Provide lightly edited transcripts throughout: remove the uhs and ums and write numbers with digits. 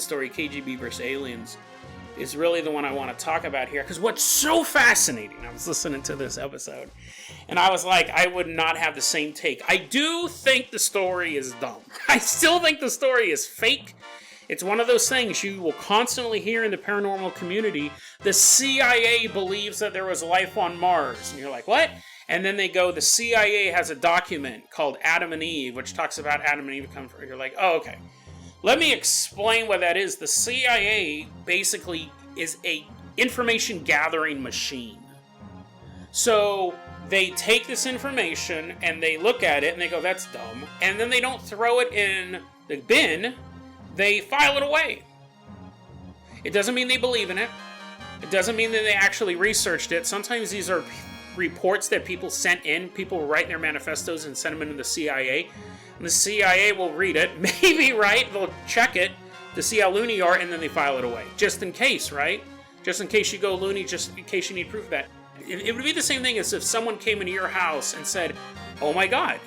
story, KGB versus Aliens, is really the one I want to talk about here. Because what's so fascinating, I was listening to this episode, and I was like, I would not have the same take. I do think the story is dumb. I still think the story is fake. It's one of those things you will constantly hear in the paranormal community. The CIA believes that there was life on Mars. And you're like, what? And then they go, the CIA has a document called Adam and Eve, which talks about Adam and Eve come from. You're like, oh, okay. Let me explain what that is. The CIA basically is a information gathering machine. So they take this information and they look at it and they go, that's dumb. And then they don't throw it in the bin. They file it away. It doesn't mean they believe in it. It doesn't mean that they actually researched it. Sometimes these are reports that people sent in. People write their manifestos and send them into the CIA. And the CIA will read it, maybe, right? They'll check it to see how loony you are, and then they file it away. Just in case, right? Just in case you go loony, just in case you need proof of that. It would be the same thing as if someone came into your house and said, oh my God,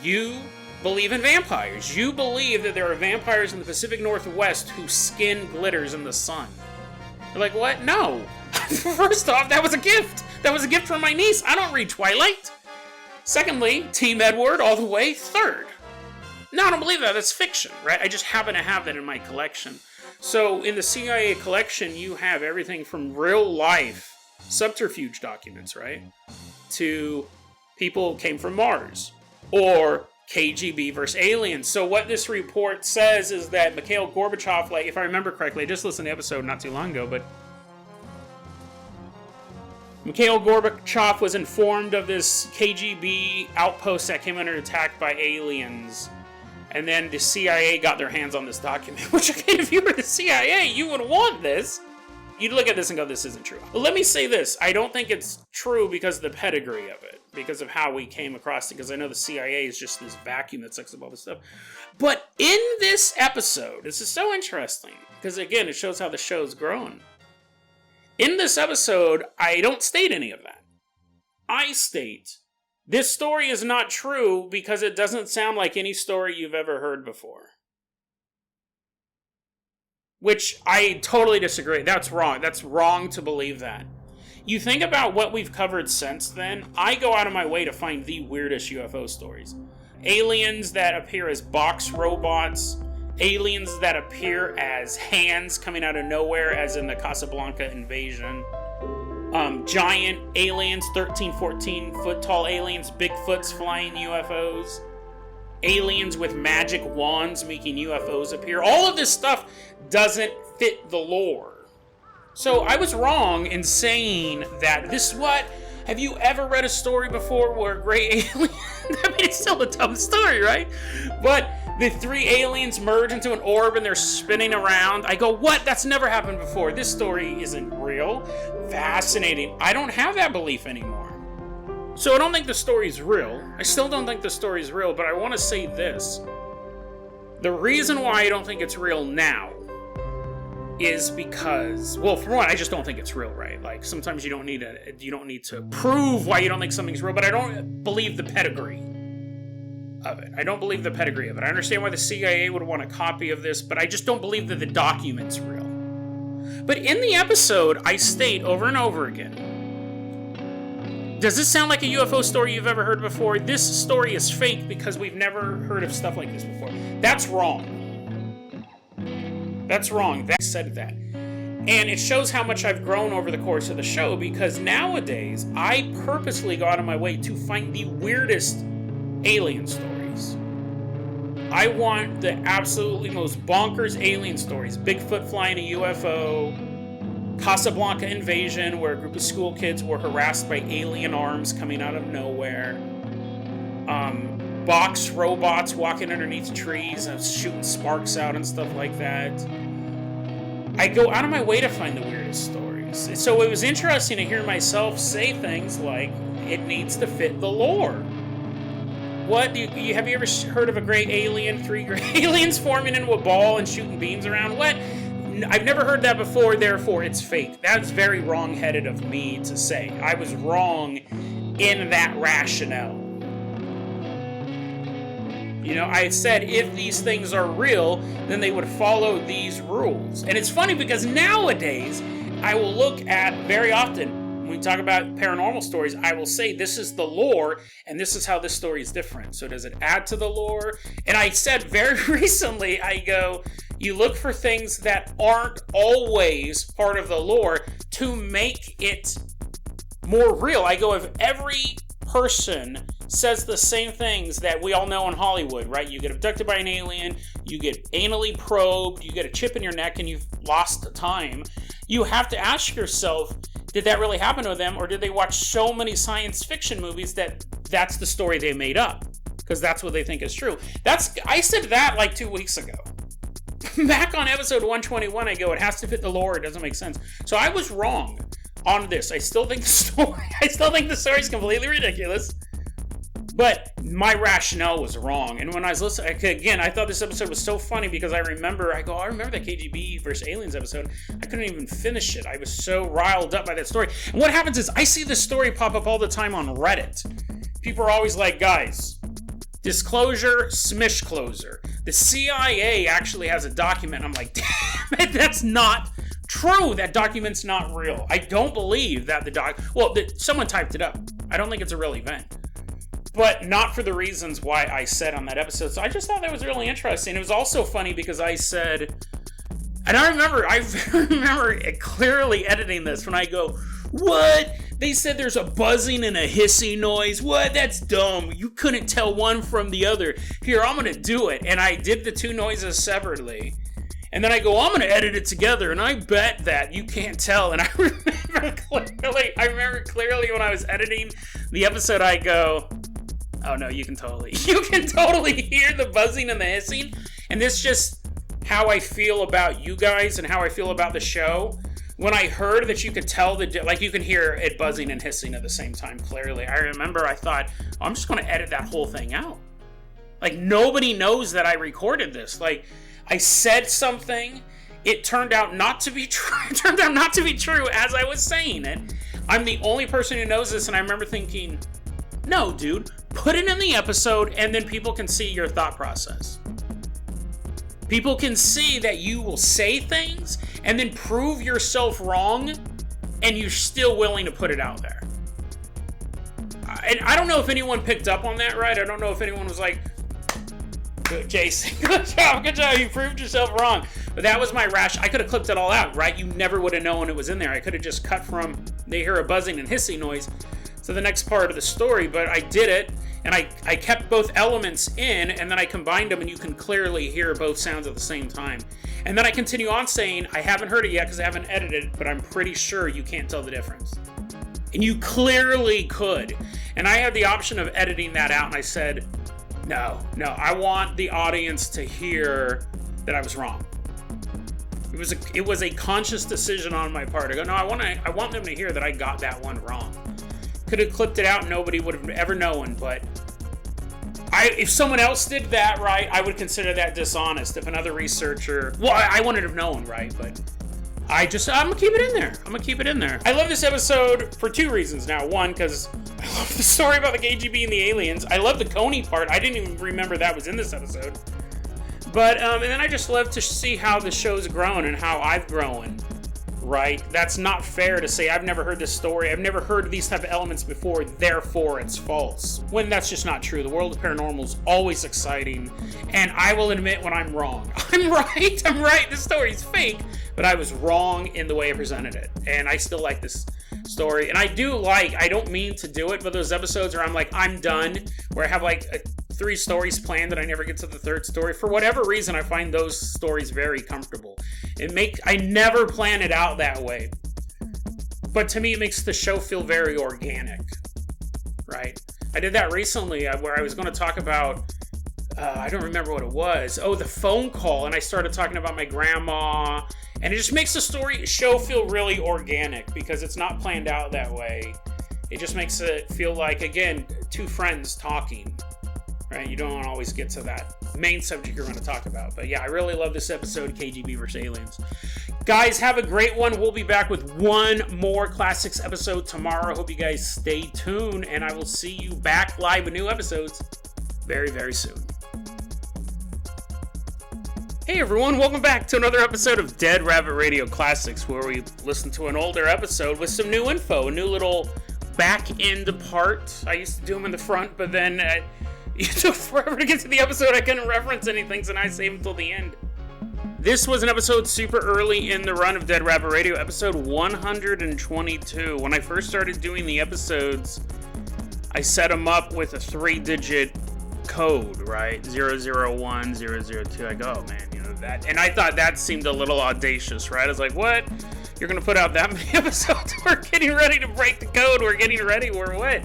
you believe in vampires. You believe that there are vampires in the Pacific Northwest whose skin glitters in the sun. You're like, what? No. First off, that was a gift. That was a gift from my niece. I don't read Twilight. Secondly, Team Edward all the way. Third, no, I don't believe that. That's fiction, right? I just happen to have that in my collection. So in the CIA collection, you have everything from real life subterfuge documents, right? To people came from Mars. Or KGB versus aliens. So what this report says is that Mikhail Gorbachev, like, if I remember correctly, I just listened to the episode not too long ago, but Mikhail Gorbachev was informed of this KGB outpost that came under attack by aliens. And then the CIA got their hands on this document. Which, again, if you were the CIA, you would want this. You'd look at this and go, this isn't true. But let me say this. I don't think it's true because of the pedigree of it. Because of how we came across it. Because I know the CIA is just this vacuum that sucks up all this stuff. But in this episode, this is so interesting. Because, again, it shows how the show's grown. In this episode, I don't state any of that. I state, this story is not true because it doesn't sound like any story you've ever heard before. Which I totally disagree. That's wrong. That's wrong to believe that. You think about what we've covered since then, I go out of my way to find the weirdest UFO stories. Aliens that appear as box robots, aliens that appear as hands coming out of nowhere, as in the Casablanca invasion. Giant aliens, 13, 14 foot tall aliens, Bigfoots flying UFOs. Aliens with magic wands making UFOs appear. All of this stuff doesn't fit the lore. So I was wrong in saying that this is what... Have you ever read a story before where a gray alien... I mean, it's still a dumb story, right? But the three aliens merge into an orb and they're spinning around. I go, what? That's never happened before. This story isn't real. Fascinating. I don't have that belief anymore. So I don't think the story's real. I still don't think the story's real, but I want to say this. The reason why I don't think it's real now is because, well, for one, I just don't think it's real, right? Like, sometimes you don't need to prove why you don't think something's real, but I don't believe the pedigree of it. I don't believe the pedigree of it. I understand why the CIA would want a copy of this, but I just don't believe that the document's real. But in the episode, I state over and over again, does this sound like a UFO story you've ever heard before? This story is fake because we've never heard of stuff like this before. That's wrong. That's wrong. That said that. And it shows how much I've grown over the course of the show, because nowadays I purposely go out of my way to find the weirdest alien stories. I want the absolutely most bonkers alien stories. Bigfoot flying a UFO, Casablanca invasion, where a group of school kids were harassed by alien arms coming out of nowhere. Box robots walking underneath trees and shooting sparks out and stuff like that. I go out of my way to find the weirdest stories. So it was interesting to hear myself say things like, it needs to fit the lore. What? Have you ever heard of a gray alien, three gray aliens forming into a ball and shooting beams around? What? I've never heard that before, therefore it's fake. That's very wrong-headed of me to say. I was wrong in that rationale. You know, I said if these things are real, then they would follow these rules. And it's funny because nowadays, I will look at very often, when we talk about paranormal stories, I will say this is the lore, and this is how this story is different. So does it add to the lore? And I said very recently, I go, you look for things that aren't always part of the lore to make it more real. I go, if every person says the same things that we all know in Hollywood, right? You get abducted by an alien, you get anally probed, you get a chip in your neck, and you've lost time. You have to ask yourself, did that really happen to them, or did they watch so many science fiction movies that that's the story they made up? Because that's what they think is true. I said that like 2 weeks ago. Back on episode 121, I go, it has to fit the lore, it doesn't make sense. So I was wrong on this. I still think the story is completely ridiculous, but my rationale was wrong. And when I was listening, again, I thought this episode was so funny because I remember that KGB versus Aliens episode. I couldn't even finish it. I was so riled up by that story. And what happens is I see this story pop up all the time on Reddit. People are always like, guys, disclosure, smishcloser. The CIA actually has a document. I'm like, damn it, that's not true. That document's not real. I don't believe that someone typed it up. I don't think it's a real event. But not for the reasons why I said on that episode. So I just thought that was really interesting. It was also funny because I said, and I remember clearly editing this when I go, what? They said there's a buzzing and a hissing noise. What? That's dumb. You couldn't tell one from the other. Here, I'm going to do it. And I did the two noises separately. And then I go, I'm going to edit it together. And I bet that you can't tell. And I remember clearly when I was editing the episode, I go, oh no, you can totally hear the buzzing and the hissing. And this is just how I feel about you guys and how I feel about the show. When I heard that you could tell you can hear it buzzing and hissing at the same time clearly. I remember I thought, I'm just going to edit that whole thing out. Like, nobody knows that I recorded this. Like, I said something, it turned out not to be true. It turned out not to be true as I was saying it. I'm the only person who knows this, and I remember thinking, no, dude, put it in the episode, and then people can see your thought process. People can see that you will say things and then prove yourself wrong, and you're still willing to put it out there. And I don't know if anyone picked up on that, right? I don't know if anyone was like, good, Jason, good job, you proved yourself wrong. But that was my I could have clipped it all out, right? You never would have known it was in there. I could have just cut from, they hear a buzzing and hissing noise to the next part of the story, but I did it. And I kept both elements in, and then I combined them, and you can clearly hear both sounds at the same time. And then I continue on saying, I haven't heard it yet because I haven't edited it, but I'm pretty sure you can't tell the difference. And you clearly could. And I had the option of editing that out, and I said, no, I want the audience to hear that I was wrong. It was a conscious decision on my part. I go, no, I want them to hear that I got that one wrong. Could have clipped it out and nobody would have ever known, but if someone else did that, right, I would consider that dishonest. If another researcher, I wouldn't have known, right, but I'm gonna keep it in there. I love this episode for two reasons now. One, because I love the story about the KGB and the aliens. I love the Coney part. I didn't even remember that was in this episode. But, and then I just love to see how the show's grown and how I've grown. Right? That's not fair to say I've never heard this story, I've never heard these type of elements before, therefore it's false. When that's just not true. The world of paranormal is always exciting, and I will admit when I'm wrong. I'm right, this story's fake, but I was wrong in the way I presented it. And I still like this story. And I don't mean to do it, but those episodes where I'm like, I'm done, where I have like 3 stories planned and I never get to the 3rd story. For whatever reason, I find those stories very comfortable. I never plan it out that way. But to me, it makes the show feel very organic, right? I did that recently where I was going to talk about, I don't remember what it was. Oh, the phone call. And I started talking about my grandma. And it just makes the show feel really organic because it's not planned out that way. It just makes it feel like, again, 2 friends talking, right? You don't always get to that main subject you're going to talk about. But yeah, I really love this episode, KGB vs. Aliens. Guys, have a great one. We'll be back with one more Classics episode tomorrow. I hope you guys stay tuned, and I will see you back live with new episodes very, very soon. Hey everyone, welcome back to another episode of Dead Rabbit Radio Classics, where we listen to an older episode with some new info, a new little back end part. I used to do them in the front, but then it took forever to get to the episode. I couldn't reference anything, so I saved until the end. This was an episode super early in the run of Dead Rabbit Radio, episode 122. When I first started doing the episodes, I set them up with a 3-digit code, right? 001, 002. I go, oh man, you know that. And I thought that seemed a little audacious, right? I was like, what? You're going to put out that many episodes? We're getting ready to break the code. We're getting ready. We're what?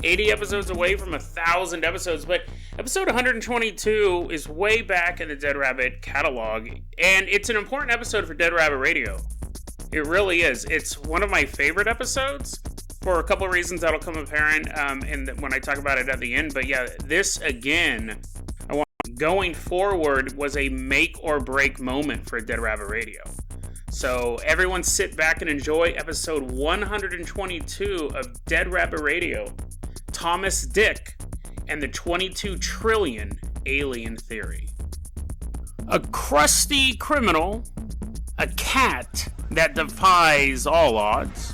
80 episodes away from 1,000 episodes. But episode 122 is way back in the Dead Rabbit catalog. And it's an important episode for Dead Rabbit Radio. It really is. It's one of my favorite episodes, for a couple of reasons that'll come apparent when I talk about it at the end. But yeah, this again, going forward, was a make or break moment for Dead Rabbit Radio. So everyone sit back and enjoy episode 122 of Dead Rabbit Radio, Thomas Dick and the 22 trillion alien theory. A crusty criminal, a cat that defies all odds.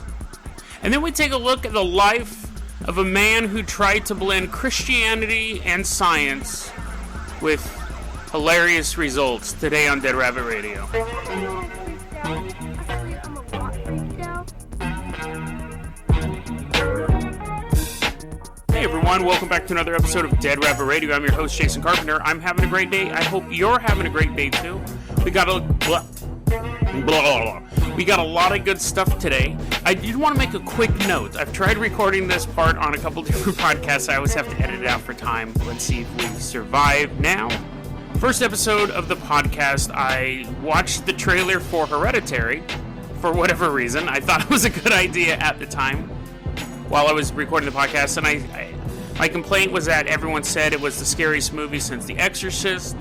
And then we take a look at the life of a man who tried to blend Christianity and science with hilarious results today on Dead Rabbit Radio. Hey everyone, welcome back to another episode of Dead Rabbit Radio. I'm your host, Jason Carpenter. I'm having a great day. I hope you're having a great day too. We got a lot of good stuff today. I did want to make a quick note. I've tried recording this part on a couple different podcasts. I always have to edit it out for time. Let's see if we survive now. First episode of the podcast, I watched the trailer for Hereditary for whatever reason. I thought it was a good idea at the time while I was recording the podcast, and my complaint was that everyone said it was the scariest movie since The Exorcist,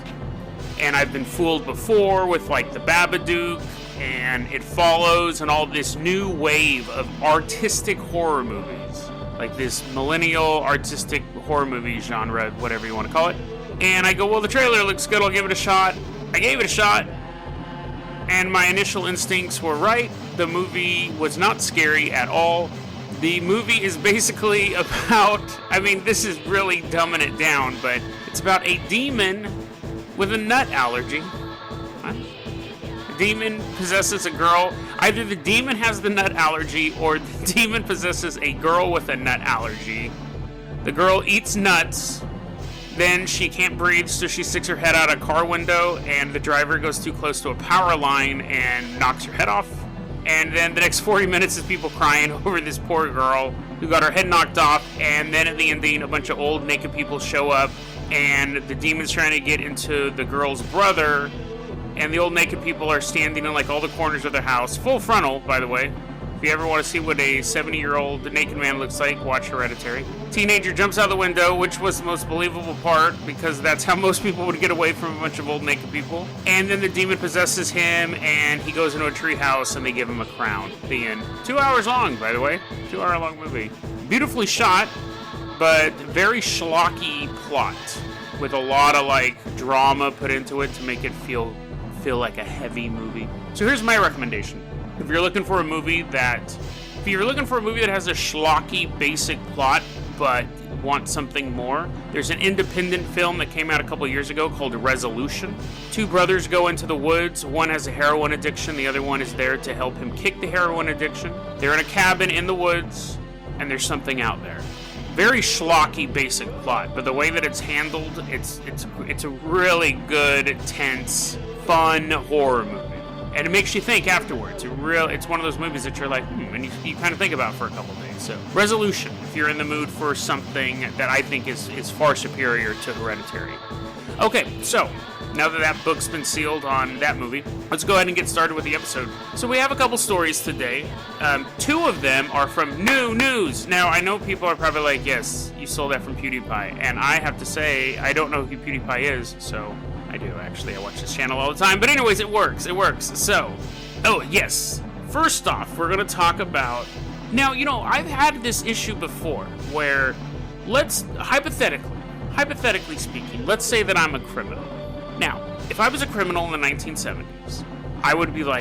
and I've been fooled before with like The Babadook and It Follows and all this new wave of artistic horror movies, like this millennial artistic horror movie genre, whatever you want to call it. And I go, well, the trailer looks good, I'll give it a shot. I gave it a shot, and my initial instincts were right. The movie was not scary at all. The movie is basically about, this is really dumbing it down, but it's about a demon with a nut allergy. Huh? A demon possesses a girl. Either the demon has the nut allergy or the demon possesses a girl with a nut allergy. The girl eats nuts. Then she can't breathe, so she sticks her head out a car window, and the driver goes too close to a power line and knocks her head off. And then the next 40 minutes is people crying over this poor girl who got her head knocked off. And then at the ending, a bunch of old naked people show up, and the demon's trying to get into the girl's brother. And the old naked people are standing in like all the corners of their house, full frontal, by the way. If you ever want to see what a 70-year-old naked man looks like, watch Hereditary. Teenager jumps out the window, which was the most believable part, because that's how most people would get away from a bunch of old naked people. And then the demon possesses him, and he goes into a tree house, and they give him a crown. The end. 2 hours long, by the way. 2-hour long movie. Beautifully shot, but very schlocky plot, with a lot of drama put into it to make it feel like a heavy movie. So here's my recommendation. If you're looking for a movie that has a schlocky basic plot but want something more, there's an independent film that came out a couple years ago called Resolution. Two brothers go into the woods. One has a heroin addiction. The other one is there to help him kick the heroin addiction. They're in a cabin in the woods, and there's something out there. Very schlocky basic plot, but the way that it's handled, it's a really good, tense, fun horror movie. And it makes you think afterwards. It's one of those movies that you're like, and you kind of think about for a couple days. So, Resolution, if you're in the mood for something that I think is far superior to Hereditary. Okay, so, now that book's been sealed on that movie, let's go ahead and get started with the episode. So we have a couple stories today. 2 of them are from New News. Now, I know people are probably like, yes, you stole that from PewDiePie. And I have to say, I don't know who PewDiePie is, so... I do, actually. I watch this channel all the time. But anyways, it works. So, oh, yes. First off, we're going to talk about... Now, I've had this issue before where, hypothetically speaking, let's say that I'm a criminal. Now, if I was a criminal in the 1970s, I would be like,